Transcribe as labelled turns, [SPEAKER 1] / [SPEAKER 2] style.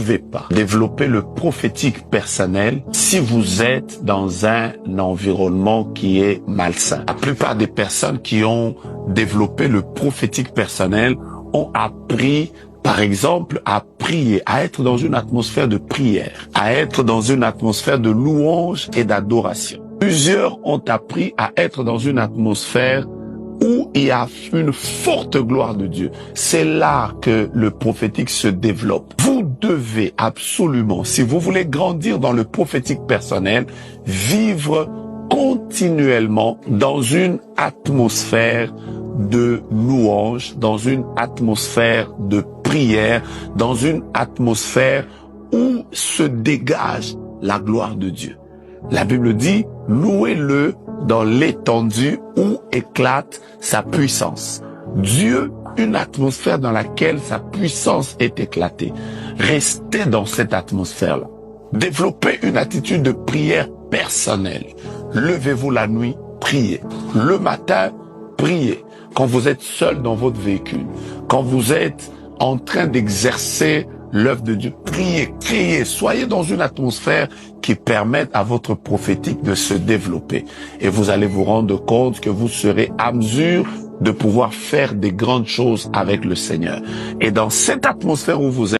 [SPEAKER 1] devez pas développer le prophétique personnel si vous êtes dans un environnement qui est malsain. La plupart des personnes qui ont développé le prophétique personnel ont appris, par exemple, à prier, à être dans une atmosphère de prière, à être dans une atmosphère de louange et d'adoration. Plusieurs ont appris à être dans une atmosphère où il y a une forte gloire de Dieu. C'est là que le prophétique se développe. Vous devez absolument, si vous voulez grandir dans le prophétique personnel, vivre continuellement dans une atmosphère de louange, dans une atmosphère de prière, dans une atmosphère où se dégage la gloire de Dieu. La Bible dit, louez-le dans l'étendue où éclate sa puissance. Dieu, une atmosphère dans laquelle sa puissance est éclatée. Restez dans cette atmosphère-là. Développez une attitude de prière personnelle. Levez-vous la nuit, priez. Le matin, priez. Quand vous êtes seul dans votre véhicule, quand vous êtes en train d'exercer l'œuvre de Dieu, priez, criez, soyez dans une atmosphère qui permette à votre prophétique de se développer. Et vous allez vous rendre compte que vous serez à mesure de pouvoir faire des grandes choses avec le Seigneur. Et dans cette atmosphère où vous êtes,